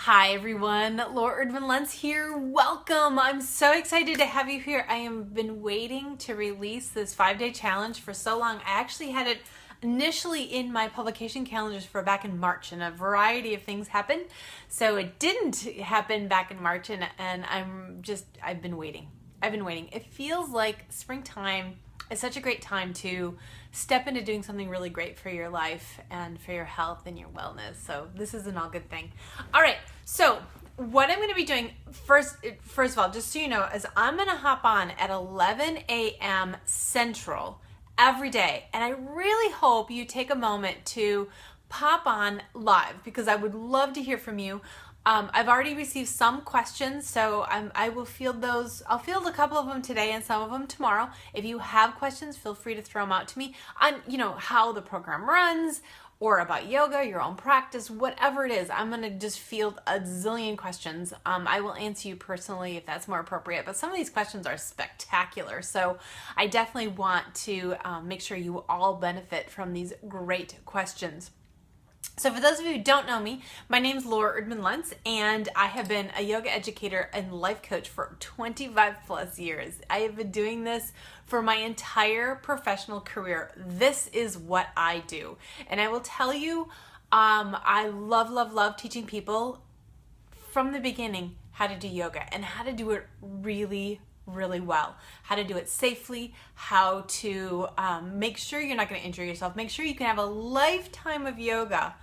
Hi everyone, Laura Erdman-Luntz here. Welcome. I'm so excited to have you here. I have been waiting to release this 5-day challenge for so long. I actually had it initially in my publication calendars for back in March, and a variety of things happened. So it didn't happen back in March, and I've been waiting. It feels like springtime is such a great time to step into doing something really great for your life and for your health and your wellness. So this is an all good thing. All right, so what I'm going to be doing first of all, just so you know, is I'm going to hop on at 11 a.m. Central every day. And I really hope you take a moment to pop on live because I would love to hear from you. I've already received some questions, so I will field those. I'll field a couple of them today and some of them tomorrow. If you have questions, feel free to throw them out to me on, how the program runs or about yoga, your own practice, whatever it is. I'm going to just field a zillion questions. I will answer you personally if that's more appropriate, but some of these questions are spectacular. So I definitely want to make sure you all benefit from these great questions. So for those of you who don't know me, my name is Laura Erdman-Luntz, and I have been a yoga educator and life coach for 25 plus years. I have been doing this for my entire professional career. This is what I do. And I will tell you, I love teaching people from the beginning how to do yoga and how to do it really well, how to do it safely, how to make sure you're not going to injure yourself, make sure you can have a lifetime of yoga,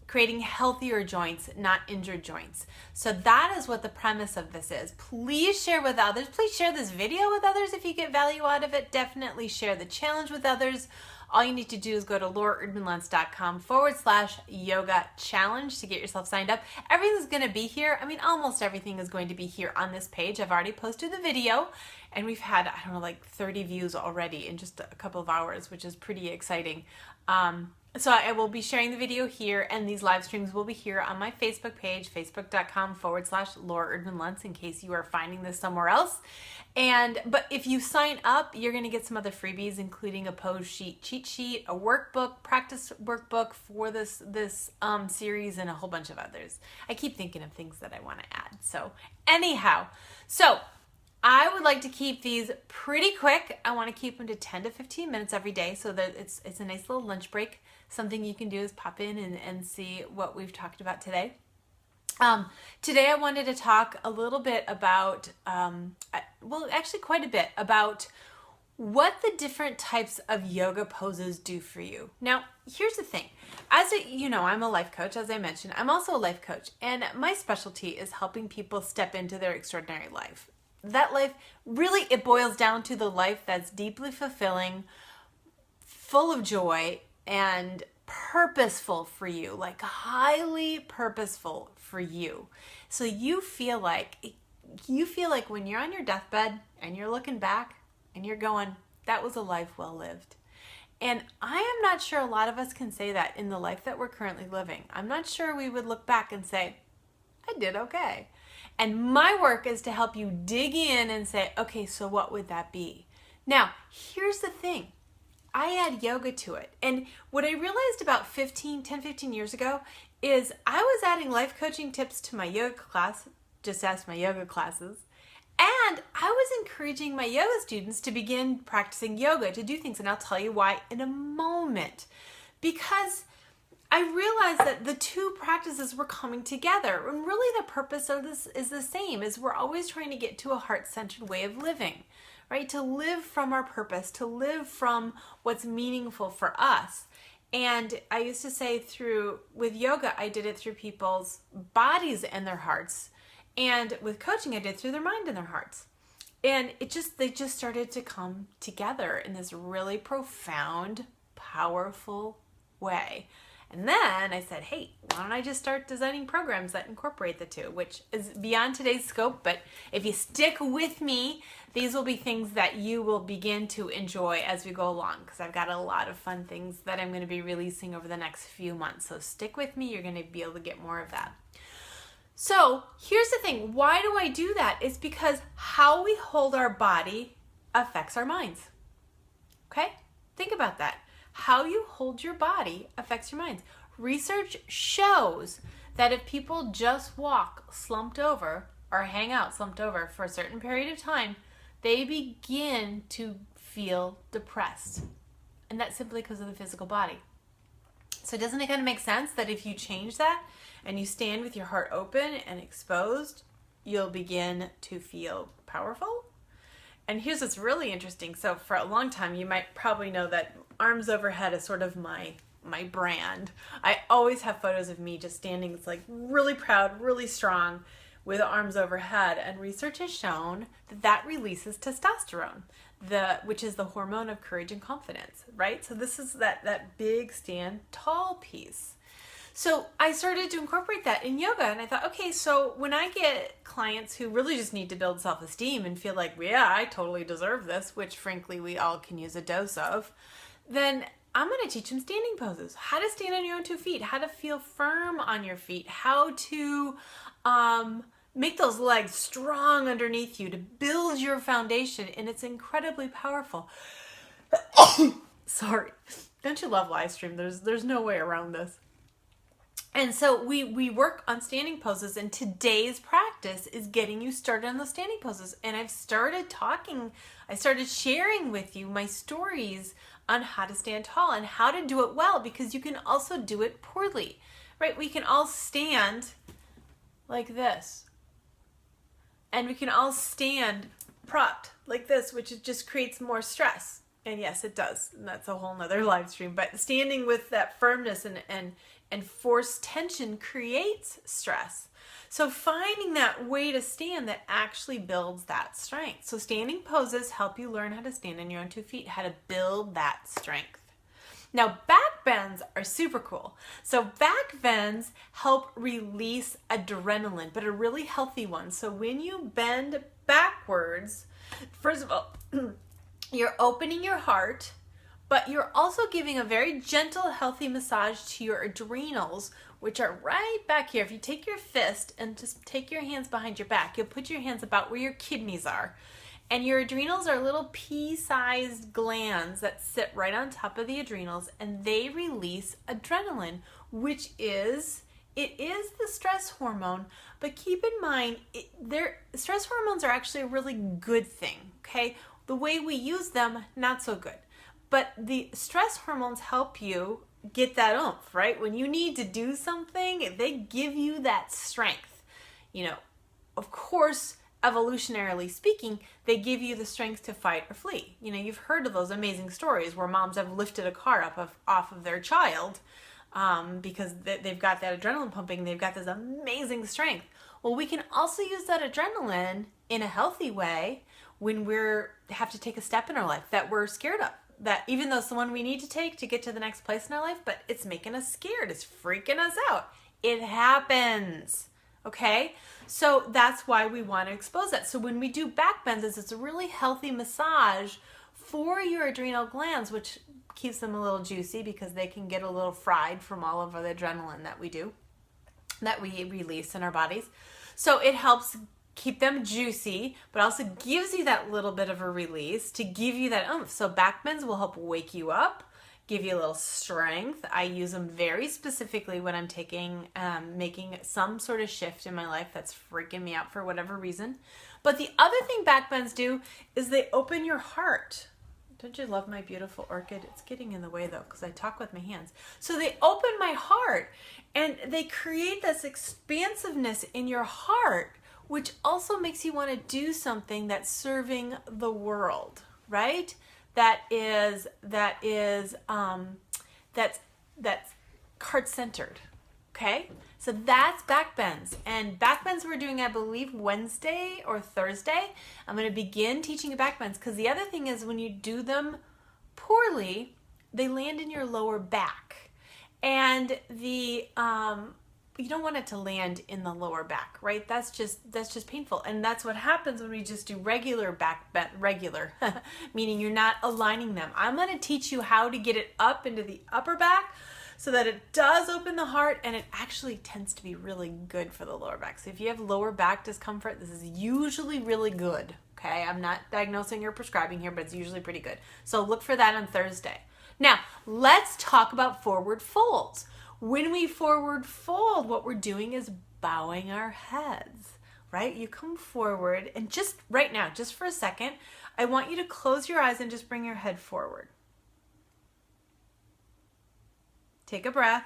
creating healthier joints, not injured joints. So that is what the premise of this is. Please share with others. Please share this video with others if you get value out of it. Definitely share the challenge with others. All you need to do is go to lauraerdmanluntz.com/yoga challenge to get yourself signed up. Everything's going to be here. I mean, almost everything is going to be here on this page. I've already posted the video, and we've had, I don't know, like 30 views already in just a couple of hours, which is pretty exciting. So I will be sharing the video here, and these live streams will be here on my Facebook page, facebook.com/Laura Erdman-Luntz, in case you are finding this somewhere else. But if you sign up, you're going to get some other freebies, including a pose sheet cheat sheet, a workbook, practice workbook for this series, and a whole bunch of others. I keep thinking of things that I want to add. So anyhow, I would like to keep these pretty quick. I want to keep them to 10 to 15 minutes every day so that it's a nice little lunch break. Something you can do is pop in and see what we've talked about today. Today I wanted to talk a little bit about, actually quite a bit, about what the different types of yoga poses do for you. Now, here's the thing. I'm a life coach, as I mentioned. I'm also a life coach, and my specialty is helping people step into their extraordinary life. That life, really, it boils down to the life that's deeply fulfilling, full of joy, and purposeful for you, like highly purposeful for you. So you feel like when you're on your deathbed and you're looking back and you're going, that was a life well lived. And I am not sure a lot of us can say that in the life that we're currently living. I'm not sure we would look back and say, I did okay. And my work is to help you dig in and say, okay, so what would that be? Now, here's the thing. I add yoga to it. And what I realized about 10, 15 years ago is I was adding life coaching tips to my yoga class, just ask my yoga classes, and I was encouraging my yoga students to begin practicing yoga, to do things, and I'll tell you why in a moment. Because I realized that the two practices were coming together, and really the purpose of this is the same, is we're always trying to get to a heart-centered way of living, right? To live from our purpose, to live from what's meaningful for us. And I used to say with yoga, I did it through people's bodies and their hearts. And with coaching, I did it through their mind and their hearts. And they just started to come together in this really profound, powerful way. And then I said, hey, why don't I just start designing programs that incorporate the two, which is beyond today's scope. But if you stick with me, these will be things that you will begin to enjoy as we go along, because I've got a lot of fun things that I'm going to be releasing over the next few months. So stick with me. You're going to be able to get more of that. So here's the thing. Why do I do that? It's because how we hold our body affects our minds. Okay? Think about that. How you hold your body affects your minds. Research shows that if people just walk slumped over or hang out slumped over for a certain period of time, they begin to feel depressed. And that's simply because of the physical body. So doesn't it kind of make sense that if you change that and you stand with your heart open and exposed, you'll begin to feel powerful? And here's what's really interesting. So for a long time, you might probably know that arms overhead is sort of my brand. I always have photos of me just standing, it's like really proud, really strong with arms overhead. And research has shown that that releases testosterone, which is the hormone of courage and confidence, right? So this is that big stand tall piece. So I started to incorporate that in yoga, and I thought, okay, so when I get clients who really just need to build self-esteem and feel like, yeah, I totally deserve this, which frankly we all can use a dose of, then I'm going to teach them standing poses, how to stand on your own 2 feet, how to feel firm on your feet, how to make those legs strong underneath you to build your foundation, and it's incredibly powerful. Sorry. Don't you love live stream? There's no way around this. And so we work on standing poses, and today's practice is getting you started on those standing poses. And I started sharing with you my stories on how to stand tall and how to do it well, because you can also do it poorly, right? We can all stand like this, and we can all stand propped like this, which just creates more stress. And yes, it does. And that's a whole nother live stream. But standing with that firmness and forced tension creates stress. So finding that way to stand that actually builds that strength. So standing poses help you learn how to stand on your own 2 feet, how to build that strength. Now, back bends are super cool. So back bends help release adrenaline, but a really healthy one. So when you bend backwards, first of all, you're opening your heart, but you're also giving a very gentle, healthy massage to your adrenals, which are right back here. If you take your fist and just take your hands behind your back, you'll put your hands about where your kidneys are. And your adrenals are little pea-sized glands that sit right on top of the adrenals, and they release adrenaline, which is the stress hormone. But keep in mind, stress hormones are actually a really good thing, okay? The way we use them, not so good. But the stress hormones help you get that oomph, right? When you need to do something, they give you that strength. You know, of course, evolutionarily speaking, they give you the strength to fight or flee. You know, you've heard of those amazing stories where moms have lifted a car off of their child because they've got that adrenaline pumping, they've got this amazing strength. Well, we can also use that adrenaline in a healthy way when have to take a step in our life that we're scared of. That even though it's the one we need to take to get to the next place in our life, but it's making us scared, it's freaking us out. It happens, okay? So that's why we want to expose that. So when we do back bends, it's a really healthy massage for your adrenal glands, which keeps them a little juicy because they can get a little fried from all of the adrenaline that we release in our bodies. So it helps keep them juicy, but also gives you that little bit of a release to give you that oomph. So back bends will help wake you up, give you a little strength. I use them very specifically when I'm making some sort of shift in my life that's freaking me out for whatever reason. But the other thing back bends do is they open your heart. Don't you love my beautiful orchid? It's getting in the way though, because I talk with my hands. So they open my heart, and they create this expansiveness in your heart, which also makes you want to do something that's serving the world, right? That's heart-centered, okay? So that's back bends. And back bends we're doing, I believe, Wednesday or Thursday. I'm going to begin teaching you back bends, because the other thing is when you do them poorly, they land in your lower back. And you don't want it to land in the lower back, right? That's just painful. And that's what happens when we just do regular back bend, meaning you're not aligning them. I'm going to teach you how to get it up into the upper back so that it does open the heart, and it actually tends to be really good for the lower back. So if you have lower back discomfort, this is usually really good, okay? I'm not diagnosing or prescribing here, but it's usually pretty good. So look for that on Thursday. Now, let's talk about forward folds. When we forward fold, what we're doing is bowing our heads, right? You come forward, and just right now, just for a second, I want you to close your eyes and just bring your head forward. Take a breath.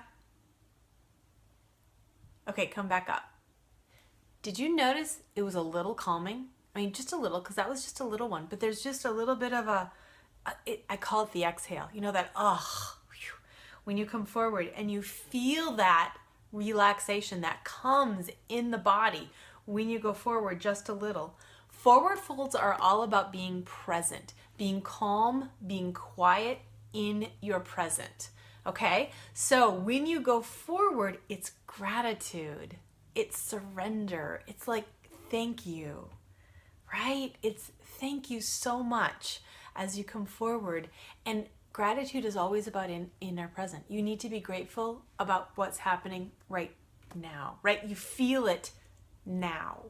Okay, come back up. Did you notice it was a little calming? I mean, just a little, because that was just a little one, but there's just a little bit of I call it the exhale. You know, that, when you come forward and you feel that relaxation that comes in the body when you go forward just a little. Forward folds are all about being present, being calm, being quiet in your present. Okay? So when you go forward, it's gratitude, it's surrender, it's like thank you, right? It's thank you so much as you come forward. And gratitude is always about in our present. You need to be grateful about what's happening right now, right? You feel it now.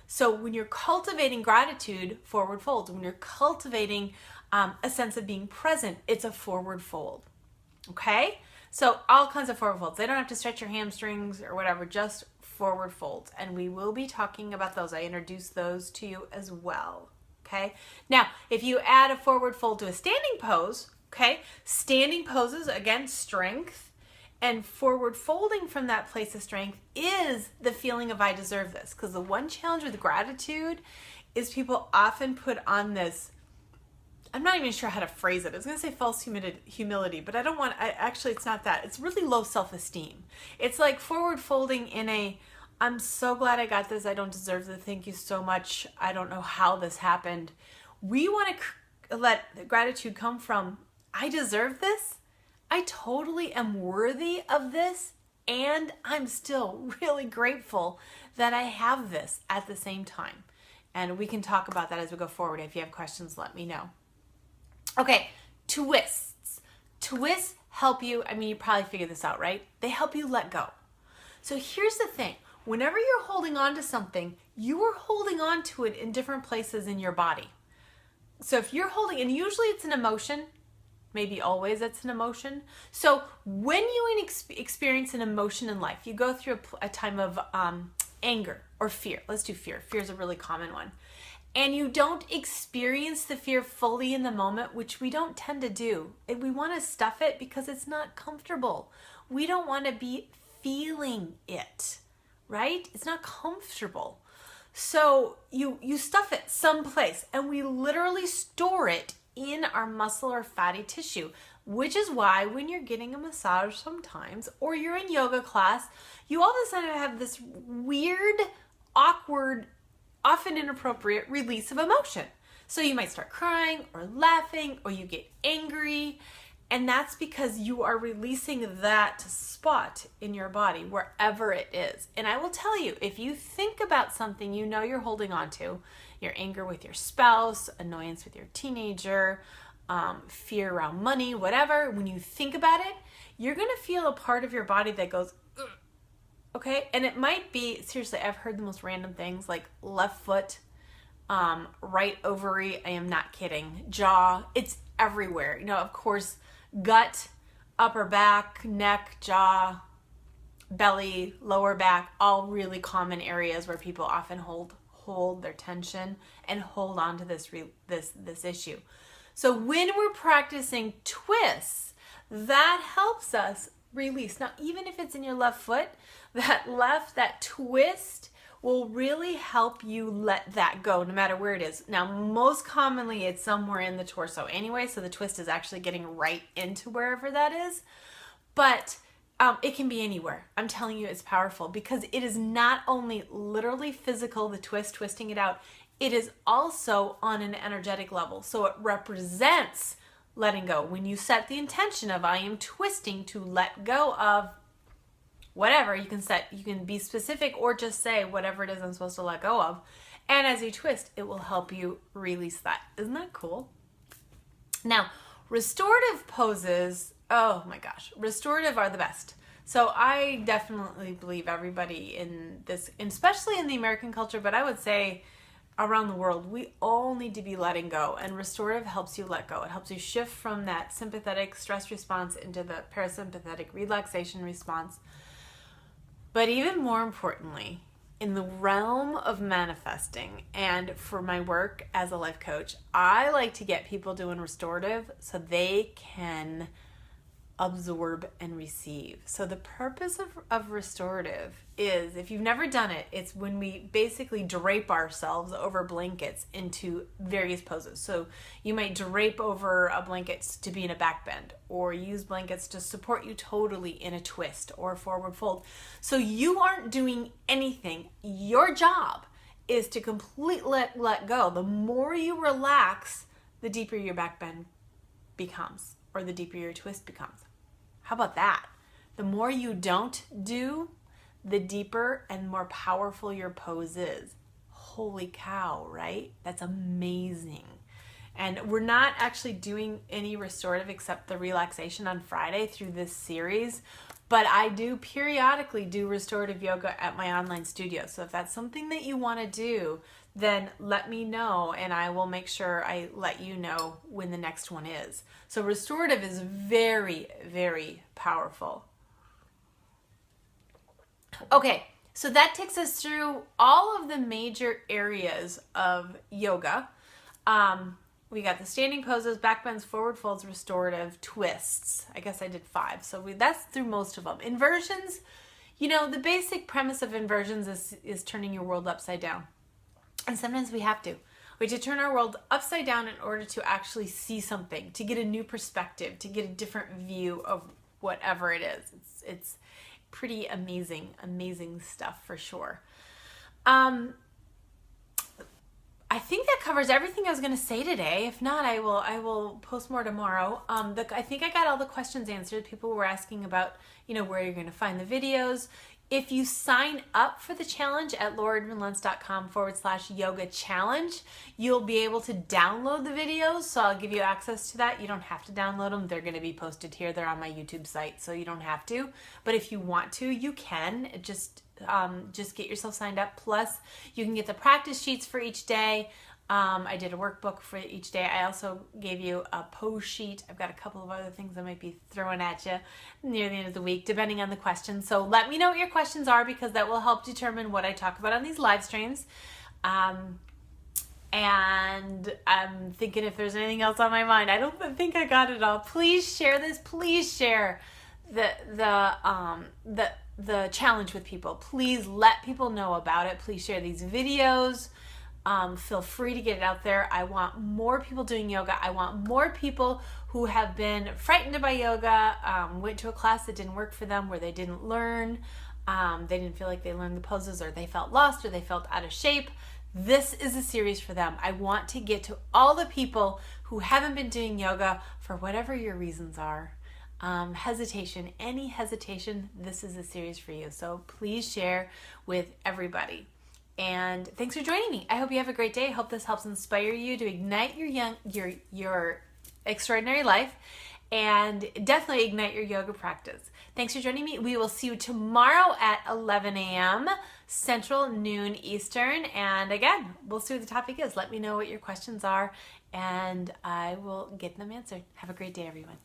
So when you're cultivating gratitude, forward folds. When you're cultivating a sense of being present, it's a forward fold. Okay? So all kinds of forward folds. They don't have to stretch your hamstrings or whatever, just forward folds. And we will be talking about those. I introduced those to you as well. Okay? Now, if you add a forward fold to a standing pose, okay, standing poses, again, strength, and forward folding from that place of strength is the feeling of I deserve this. Because the one challenge with gratitude is people often put on this, I'm not even sure how to phrase it. I was going to say false humility, but I don't want, actually it's not that. It's really low self-esteem. It's like forward folding in a, I'm so glad I got this. I don't deserve this. Thank you so much. I don't know how this happened. We want to let gratitude come from, I deserve this. I totally am worthy of this. And I'm still really grateful that I have this at the same time. And we can talk about that as we go forward. If you have questions, let me know. Okay, twists. Twists help you, I mean, you probably figured this out, right? They help you let go. So here's the thing. Whenever you're holding on to something, you are holding on to it in different places in your body. So if you're holding, and usually it's an emotion, maybe always it's an emotion. So when you experience an emotion in life, you go through a time of anger or fear. Let's do fear. Fear is a really common one. And you don't experience the fear fully in the moment, which we don't tend to do. We want to stuff it because it's not comfortable. We don't want to be feeling it, right? It's not comfortable. So you stuff it someplace, and we literally store it in our muscle or fatty tissue, which is why when you're getting a massage sometimes, or you're in yoga class, you all of a sudden have this weird, awkward, often inappropriate release of emotion. So you might start crying or laughing, or you get angry, and that's because you are releasing that spot in your body, wherever it is. And I will tell you, if you think about something you know you're holding on to, your anger with your spouse, annoyance with your teenager, fear around money, whatever, when you think about it, you're going to feel a part of your body that goes, ugh. Okay? And it might be, seriously, I've heard the most random things like left foot, right ovary, I am not kidding, jaw, it's everywhere. You know, of course, gut, upper back, neck, jaw, belly, lower back, all really common areas where people often hold their tension and hold on to this issue. So when we're practicing twists, that helps us release. Now, even if it's in your left foot, that twist will really help you let that go, no matter where it is. Now, most commonly, it's somewhere in the torso anyway, so the twist is actually getting right into wherever that is. But it can be anywhere. I'm telling you, it's powerful because it is not only literally physical, the twisting it out, it is also on an energetic level. So it represents letting go. When you set the intention of I am twisting to let go of whatever, you can be specific or just say whatever it is I'm supposed to let go of. And as you twist, it will help you release that. Isn't that cool? Now, restorative poses, oh my gosh, restorative are the best. So I definitely believe everybody in this, especially in the American culture, but I would say around the world, we all need to be letting go, and restorative helps you let go. It helps you shift from that sympathetic stress response into the parasympathetic relaxation response. But even more importantly, in the realm of manifesting and for my work as a life coach, I like to get people doing restorative so they can absorb and receive. So the purpose of restorative is, if you've never done it, it's when we basically drape ourselves over blankets into various poses. So you might drape over a blanket to be in a back bend, or use blankets to support you totally in a twist or a forward fold. So you aren't doing anything. Your job is to completely let go. The more you relax, the deeper your back bend becomes, or the deeper your twist becomes. How about that? The more you don't do, the deeper and more powerful your pose is. Holy cow, right? That's amazing. And we're not actually doing any restorative except the relaxation on Friday through this series, but I do periodically do restorative yoga at my online studio. So if that's something that you want to do, then let me know and I will make sure I let you know when the next one is. So restorative is very, very powerful. Okay, so that takes us through all of the major areas of yoga. We got the standing poses, back bends, forward folds, restorative, twists. I guess I did 5. So that's through most of them. Inversions, you know, the basic premise of inversions is turning your world upside down. And sometimes we have to. We have to turn our world upside down in order to actually see something, to get a new perspective, to get a different view of whatever it is. It's pretty amazing stuff for sure. I think that covers everything I was going to say today. If not, I will post more tomorrow. I think I got all the questions answered. People were asking about, you know, where you're going to find the videos. If you sign up for the challenge at lauraerdmanluntz.com/yoga challenge, you'll be able to download the videos. So I'll give you access to that. You don't have to download them. They're going to be posted here. They're on my YouTube site, so you don't have to. But if you want to, you can. Just get yourself signed up. Plus, you can get the practice sheets for each day. I did a workbook for each day. I also gave you a pose sheet. I've got a couple of other things I might be throwing at you near the end of the week, depending on the questions. So let me know what your questions are, because that will help determine what I talk about on these live streams. And I'm thinking if there's anything else on my mind. I don't think I got it all. Please share this. Please share the challenge with people. Please let people know about it. Please share these videos. Feel free to get it out there. I want more people doing yoga. I want more people who have been frightened by yoga, went to a class that didn't work for them, where they didn't learn, they didn't feel like they learned the poses, or they felt lost, or they felt out of shape. This is a series for them. I want to get to all the people who haven't been doing yoga for whatever your reasons are. Hesitation, any hesitation, this is a series for you. So please share with everybody. And thanks for joining me. I hope you have a great day. I hope this helps inspire you to ignite your extraordinary life, and definitely ignite your yoga practice. Thanks for joining me. We will see you tomorrow at 11 a.m. Central, noon Eastern. And again, we'll see what the topic is. Let me know what your questions are, and I will get them answered. Have a great day, everyone.